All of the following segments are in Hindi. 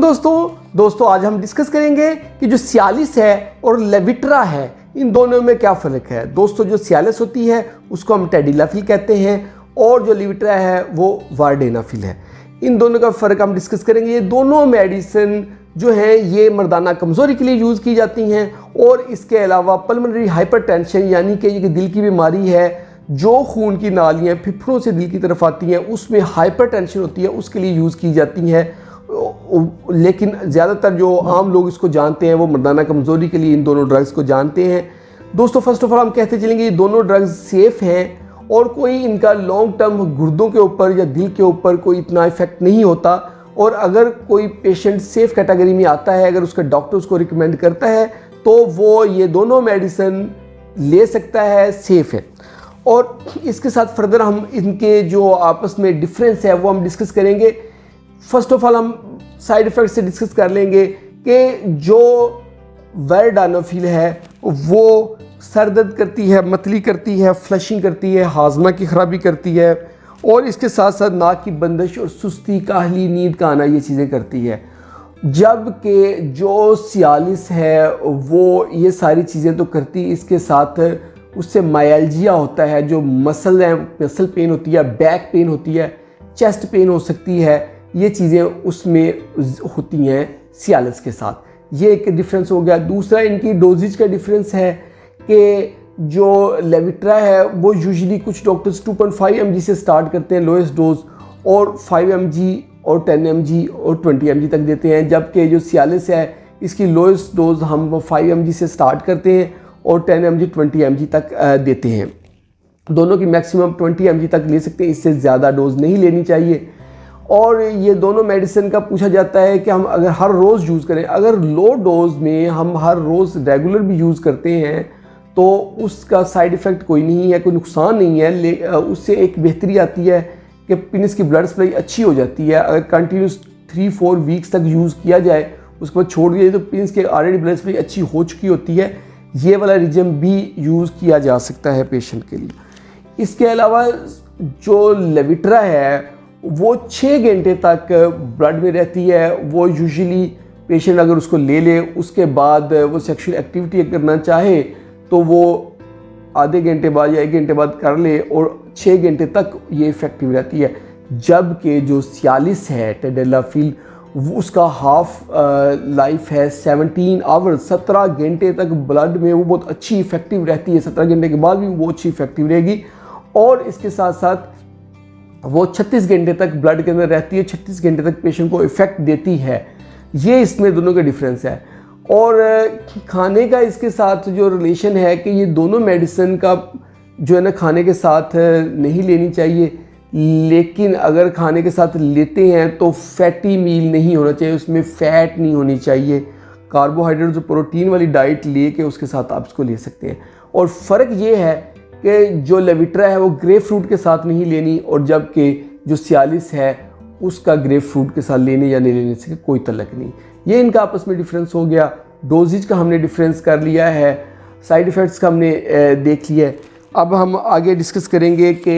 दोस्तों आज हम डिस्कस करेंगे कि जो सियालिस है और लेविट्रा है इन दोनों में क्या फ़र्क है। दोस्तों जो सियालिस होती है उसको हम टेडिलाफिल कहते हैं और जो लेविट्रा है वो वार्डेनाफिल है। इन दोनों का फ़र्क हम डिस्कस करेंगे। ये दोनों मेडिसिन जो है ये मर्दाना कमज़ोरी के लिए यूज़ की जाती हैं और इसके अलावा पल्मोनरी हाइपरटेंशन यानी कि ये दिल की बीमारी है, जो खून की नालियाँ फेफड़ों से दिल की तरफ आती हैं उसमें हाइपरटेंशन होती है, उसके लिए यूज़ की जाती हैं। लेकिन ज़्यादातर जो आम लोग इसको जानते हैं वो मर्दाना कमज़ोरी के लिए इन दोनों ड्रग्स को जानते हैं। दोस्तों फर्स्ट ऑफ ऑल हम कहते चलेंगे ये दोनों ड्रग्स सेफ़ हैं और कोई इनका लॉन्ग टर्म गुर्दों के ऊपर या दिल के ऊपर कोई इतना इफेक्ट नहीं होता। और अगर कोई पेशेंट सेफ़ कैटेगरी में आता है, अगर उसका डॉक्टर उसको रिकमेंड करता है तो वो ये दोनों मेडिसिन ले सकता है, सेफ़ है। और इसके साथ फर्दर हम इनके जो आपस में डिफरेंस है वो हम डिस्कस करेंगे। फर्स्ट ऑफ ऑल हम साइड इफ़ेक्ट से डिस्कस कर लेंगे कि जो वार्डेनाफिल है वो सर दर्द करती है, मतली करती है, फ्लशिंग करती है, हाजमा की ख़राबी करती है और इसके साथ साथ नाक की बंदिश और सुस्ती, काहली, नींद का आना, ये चीज़ें करती है। जबकि जो सियालिस है वो ये सारी चीज़ें तो करती, इसके साथ उससे मायल्जिया होता है, जो मसल पेन होती है, बैक पेन होती है, चेस्ट पेन हो सकती है, ये चीज़ें उसमें होती हैं सियालिस के साथ। ये एक डिफरेंस हो गया। दूसरा इनकी डोजेज का डिफरेंस है कि जो लेविट्रा है वो यूजुअली कुछ डॉक्टर्स 2.5 mg से स्टार्ट करते हैं लोएस्ट डोज और 5 mg और 10 mg और 20 mg तक देते हैं। जबकि जो सियालिस है इसकी लोएस्ट डोज हम 5 mg से स्टार्ट करते हैं और 10 mg 20 mg तक देते हैं। दोनों की मैक्सिमम 20 mg तक ले सकते हैं, इससे ज़्यादा डोज नहीं लेनी चाहिए। और ये दोनों मेडिसिन का पूछा जाता है कि हम अगर हर रोज़ यूज़ करें, अगर लो डोज में हम हर रोज़ रेगुलर भी यूज़ करते हैं तो उसका साइड इफ़ेक्ट कोई नहीं है, कोई नुकसान नहीं है। उससे एक बेहतरी आती है कि पेनिस की ब्लड सप्लाई अच्छी हो जाती है। अगर कंटिन्यूस 3-4 वीक्स तक यूज़ किया जाए, उसके बाद छोड़ दिया जाए तो पेनिस के ऑलरेडी ब्लड सप्लाई अच्छी हो चुकी होती है। ये वाला रिजम भी यूज़ किया जा सकता है पेशेंट के लिए। इसके अलावा जो लेविट्रा है वो 6 घंटे तक ब्लड में रहती है। वो यूजुअली पेशेंट अगर उसको ले ले उसके बाद वो सेक्सुअल एक्टिविटी करना चाहे तो वो आधे घंटे बाद या 1 घंटे बाद कर ले और 6 घंटे तक ये इफ़ेक्टिव रहती है। जबकि जो सियालिस है टेडिलाफिल उसका हाफ लाइफ है 17 आवर्स, 17 घंटे तक ब्लड में वो बहुत अच्छी इफ़ेक्टिव रहती है। 17 घंटे के बाद भी वो अच्छी इफ़ेक्टिव रहेगी और इसके साथ साथ वो 36 घंटे तक ब्लड के अंदर रहती है, 36 घंटे तक पेशेंट को इफ़ेक्ट देती है। ये इसमें दोनों का डिफरेंस है। और खाने का इसके साथ जो रिलेशन है कि ये दोनों मेडिसिन का जो है ना खाने के साथ नहीं लेनी चाहिए, लेकिन अगर खाने के साथ लेते हैं तो फैटी मील नहीं होना चाहिए, उसमें फ़ैट नहीं होनी चाहिए। कार्बोहाइड्रेट और प्रोटीन वाली डाइट ले के उसके साथ आप इसको ले सकते हैं। और फ़र्क ये है कि जो लेविट्रा है वो ग्रेप फ्रूट के साथ नहीं लेनी और जबकि जो सियालिस है उसका ग्रेप फ्रूट के साथ लेने या नहीं लेने से कोई तल्लक नहीं। ये इनका आपस में डिफरेंस हो गया। डोजेज का हमने डिफरेंस कर लिया है, साइड इफ़ेक्ट्स का हमने देख लिया है। अब हम आगे डिस्कस करेंगे कि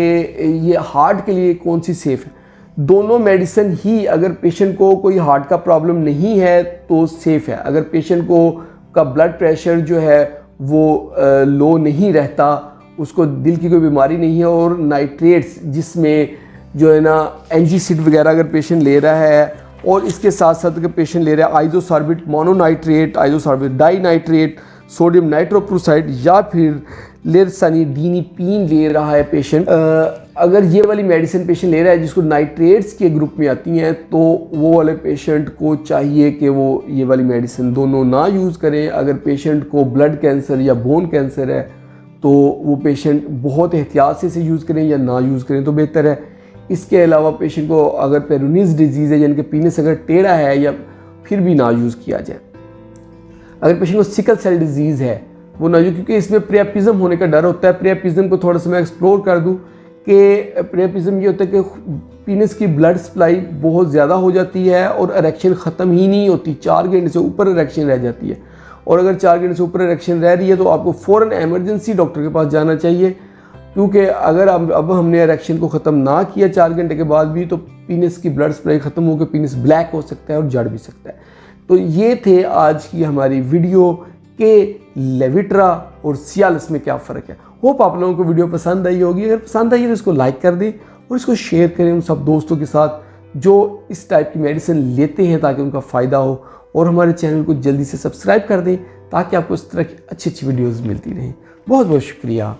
ये हार्ट के लिए कौन सी सेफ़ है। दोनों मेडिसिन ही अगर पेशेंट को कोई हार्ट का प्रॉब्लम नहीं है तो सेफ़ है। अगर पेशेंट को का ब्लड प्रेशर जो है वो लो नहीं रहता, उसको दिल की कोई बीमारी नहीं है और नाइट्रेट्स जिसमें जो है ना एंजीसिड वगैरह अगर पेशेंट ले रहा है और इसके साथ साथ अगर पेशेंट ले रहा है आइजोसॉर्बिट मोनोनाइट्रेट, आइजोसॉर्बिट डाइनाइट्रेट, सोडियम नाइट्रोक्लोराइड या फिर लेरसानिडीनिपीन ले रहा है पेशेंट, अगर ये वाली मेडिसिन पेशेंट ले रहा है जिसको नाइट्रेट्स के ग्रुप में आती हैं तो वो वाले पेशेंट को चाहिए कि वो ये वाली मेडिसिन दोनों ना यूज़ करें। अगर पेशेंट को ब्लड कैंसर या बोन कैंसर है तो वो पेशेंट बहुत एहतियात से इसे यूज़ करें या ना यूज़ करें तो बेहतर है। इसके अलावा पेशेंट को अगर पेरोनीज डिजीज़ है यानी कि पीनस अगर टेढ़ा है या फिर भी ना यूज़ किया जाए। अगर पेशेंट को सिकल सेल डिजीज़ है वो ना यूज़, क्योंकि इसमें प्रियापिज्म होने का डर होता है। प्रियापिज्म को थोड़ा सा मैं एक्सप्लोर कर दूँ कि प्रियापिज्म ये होता है कि पीनस की ब्लड सप्लाई बहुत ज़्यादा हो जाती है और इरेक्शन ख़त्म ही नहीं होती, 4 घंटे से ऊपर इरेक्शन रह जाती है। और अगर 4 घंटे से ऊपर इरेक्शन रह रही है तो आपको फ़ौरन एमरजेंसी डॉक्टर के पास जाना चाहिए। क्योंकि अगर अब हमने इरेक्शन को ख़त्म ना किया 4 घंटे के बाद भी तो पीनस की ब्लड सप्लाई ख़त्म होकर पीनस ब्लैक हो सकता है और जड़ भी सकता है। तो ये थे आज की हमारी वीडियो के लेविट्रा और सियालिस में क्या फ़र्क है। होप आप लोगों को वीडियो पसंद आई होगी। अगर पसंद आई तो इसको लाइक कर दें और इसको शेयर करें उन सब दोस्तों के साथ जो इस टाइप की मेडिसिन लेते हैं, ताकि उनका फ़ायदा हो। और हमारे चैनल को जल्दी से सब्सक्राइब कर दें ताकि आपको इस तरह की अच्छी अच्छी वीडियोज़ मिलती रहें। बहुत बहुत शुक्रिया।